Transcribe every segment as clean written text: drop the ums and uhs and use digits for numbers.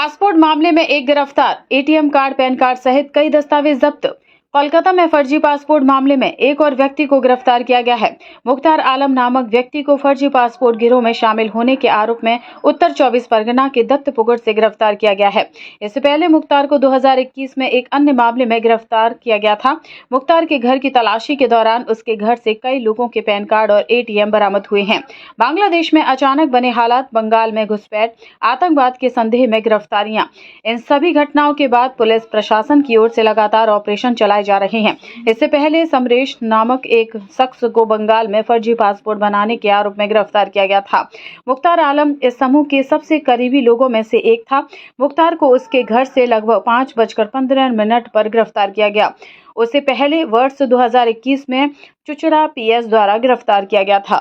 Passport मामले में एक गिरफ्तार, एटीएम कार्ड, पैन कार्ड सहित कई दस्तावेज जब्त। कोलकाता में फर्जी पासपोर्ट मामले में एक और व्यक्ति को गिरफ्तार किया गया है। मुख्तार आलम नामक व्यक्ति को फर्जी पासपोर्ट गिरोह में शामिल होने के आरोप में उत्तर 24 परगना के दत्तपुकुर से गिरफ्तार किया गया है। इससे पहले मुख्तार को 2021 में एक अन्य मामले में गिरफ्तार किया गया था। मुख्तार के घर की तलाशी के दौरान उसके घर से कई लोगों के पैन कार्ड और एटीएम बरामद हुए हैं। बांग्लादेश में अचानक बने हालात, बंगाल में घुसपैठ, आतंकवाद के संदेह में गिरफ्तारियां, इन सभी घटनाओं के बाद पुलिस प्रशासन की ओर से लगातार ऑपरेशन चलाए जा रहे हैं। इससे पहले समरेश नामक एक शख्स को बंगाल में फर्जी पासपोर्ट बनाने के आरोप में गिरफ्तार किया गया था। मुख्तार आलम इस समूह के सबसे करीबी लोगों में से एक था। मुख्तार को उसके घर से लगभग 5:15 पर गिरफ्तार किया गया। उससे पहले वर्ष 2021 में चुचड़ा पीएस द्वारा गिरफ्तार किया गया था।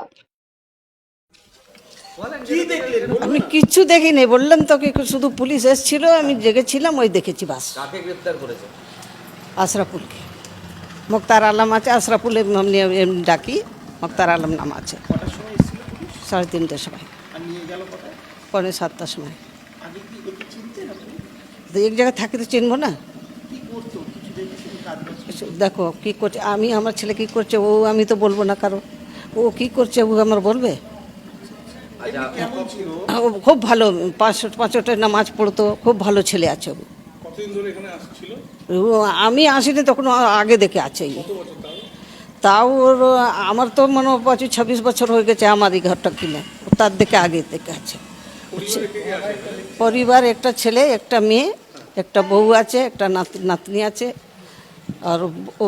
আমি কিচ্ছু দেখিনি, বললাম তোকে শুধু পুলিশ এসেছিল, আমি জেগেছিলাম, ওই দেখেছি বাস। কাকে গ্রেফতার করেছে? আশরাফুলকে। মুক্তার আলম আছে, আশরাফুল এমনি এমনি ডাকি, মুক্তার আলম নাম আছে। 3:30টার সময়। পৌনে 7টার সময়। তো এক জায়গায় থাকি তো চিনবো না। দেখো কি করছে, আমি আমার ছেলে কি করছে ও আমি তো বলবো না, কারো ও কি করছে ও আমার বলবে। ও খুব ভালো, 5 নামাজ পড়তো, খুব ভালো ছেলে আছে ও। আমি আসিনি তখন, আগে দেখে আছে। তাও ওর আমার তো মনে হয় 25-26 বছর হয়ে গেছে আমার এই ঘরটা কিনে, তার দেখে আগে দেখে আছে। পরিবার একটা ছেলে, একটা মেয়ে, একটা বউ আছে, একটা নাতনি আছে, আর ও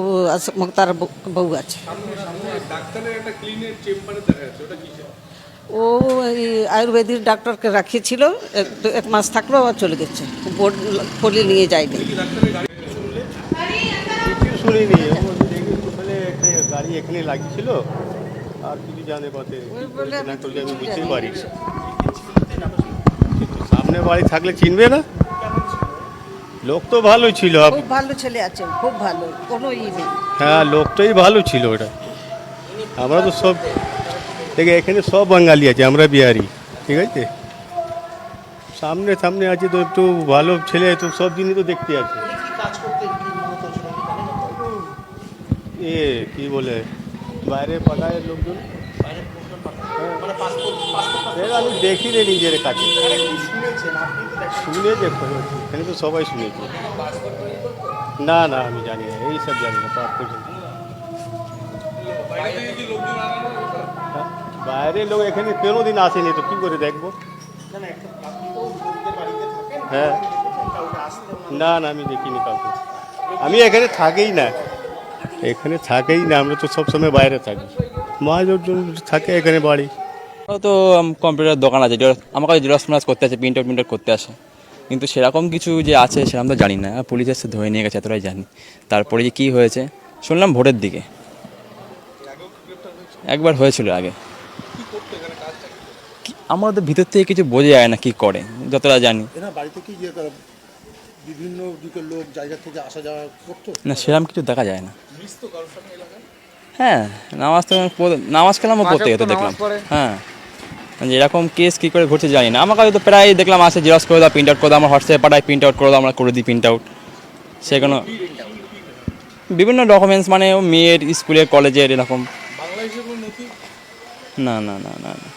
মুক্তার বউ আছে। ও এই আয়ুর্বেদিক ডাক্তারকে রাখিয়েছিল, এক মাস থাকলো আর চলে গেছে, বোর্ড খুলে নিয়ে যায়নি। শুনিনি, গাড়ি এখানে লাগিয়েছিল আর কিছু জানে পথে না করলে আমি বুঝতে পারি। সামনে বাড়ি থাকলে চিনবে না, লোক তো ভালো ছিল, খুব ভালো ছেলে আছে, খুব ভালো, কোনো ই নেই। হ্যাঁ লোকটাই ভালো ছিল ওটা। আমরা তো সব দেখে এখানে সব বাঙালি আছে, আমরা বিহারি, ঠিক আছে। সামনে সামনে আছে তো একটু ভালো ছেলে, তো সব জিনিস তো দেখতে আছে। এ কি বলে বাইরে পাঠায় লোকজন, আমি দেখিনি নিজের কাছে, শুনে দেখো এখানে তো সবাই শুনেছে। না না আমি জানি না, এইসব জানি না। বাইরে লোক এখানে কোনোদিন আসেনি, তো কি করে দেখবো। হ্যাঁ না না আমি দেখিনি কাউকে, আমি এখানে থাকেই না, এখানে থাকেই না, আমরা তো সবসময় বাইরে থাকি। মহাজন থাকে এখানে বাড়ি। তো কম্পিউটার দোকান আছে, আমার কাছে জেরক্স করতে আছে, প্রিন্ট আউট করতে আসে, কিন্তু সেরকম কিছু যে আছে সেরকম তো জানি না। পুলিশ এসে ধরে নিয়ে গেছে, এতটাই জানি। তারপরে যে কী হয়েছে শুনলাম ভোরের দিকে একবার হয়েছিল আগে। আমাদের ভিতর থেকে কিছু বোঝা যায় না কি করে, যতটা জানি। বাড়িতে কি বিভিন্ন দিকের লোক জায়গা থেকে আসা যাওয়া করতো না, সেরকম কিছু দেখা যায় না। হ্যাঁ নামাজ কালামও পড়তে যেত দেখলাম। হ্যাঁ এরকম কেস কী করে ঘটছে জানি না। আমার কাছে তো প্রায় দেখলাম আসে, জেরক্স করে দাও, প্রিন্ট আউট করে দাও, আমার হোয়াটসঅ্যাপে পাঠায়, প্রিন্ট আউট করে দাও, আমরা করে দিই প্রিন্ট আউট। সেগুলো বিভিন্ন ডকুমেন্টস, মানে মেয়ের স্কুলের কলেজের এরকম। না না না না না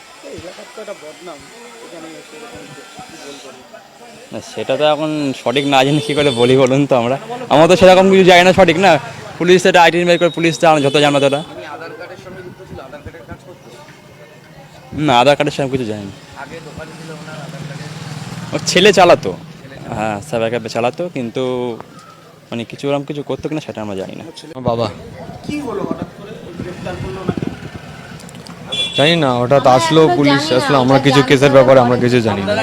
না সেটা তো এখন সঠিক না জেনে কী করে বলি বলুন তো। আমরা তো সেরকম কিছু জানি না, সঠিক না। পুলিশ সেটা আইডেন্টিফাই করে, পুলিশ যত জানো তোরা। না আধার কার্ডের সেরকম কিছু জানি না। ওর ছেলে চালাতো, হ্যাঁ সাইবার ক্যাফে চালাতো, কিন্তু মানে কিছু ওরকম কিছু করতো কিনা সেটা আমরা জানি না। বাবা জানি না, হঠাৎ আসলো পুলিশ, আসলো, আমরা কিছু কেসের ব্যাপারে আমরা কিছু জানি না।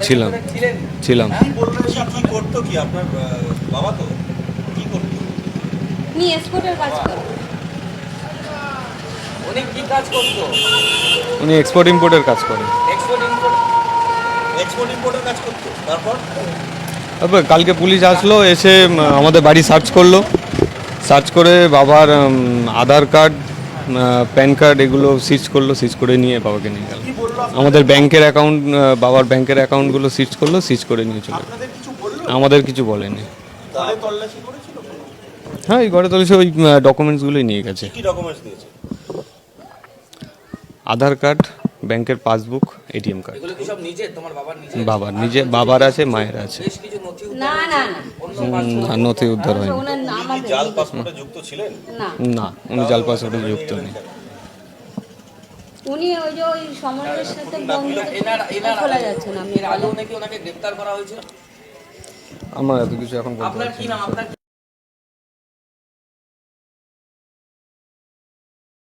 ছিলাম ছিলাম। উনি এক্সপোর্টের কাজ করেন। উনি কি কাজ করতো? উনি এক্সপোর্ট ইম্পোর্টের কাজ করেন। এক্সপোর্ট ইম্পোর্টের কাজ করতো। তারপর কালকে পুলিশ আসলো, এসে আমাদের বাড়ি সার্চ করলো, সার্চ করে বাবার আধার কার্ড, প্যান কার্ড এগুলো সিজ করলো, সিজ করে নিয়ে বাবাকে নিয়ে গেল। আমাদের ব্যাংকের অ্যাকাউন্ট, বাবার ব্যাংকের অ্যাকাউন্টগুলো সিজ করলো, সিজ করে নিয়ে চলে গেল। আমাদের কিছু বলেনি। হ্যাঁ, এই ঘরে তল্লাশি ওই ডকুমেন্টসগুলোই নিয়ে গেছে। আধার কার্ড, ব্যাংকের পাসবুক, এটিএম কার্ড। বাবার নিজে, বাবার আছে, মায়ের আছে। না না না নথি উদ্ধার হয়নি। ওনার নাম জাল পাসপোর্টে যুক্ত ছিলেন না না, উনি জাল পাসপোর্টে যুক্ত নেই। উনি ওই যে ওই সমরের সাথে বন্ধু খোলা যাচ্ছে না। আগেও নাকি ওনাকে গ্রেফতার করা হয়েছিল। আমার এত কিছু এখন বলতে পারছি না।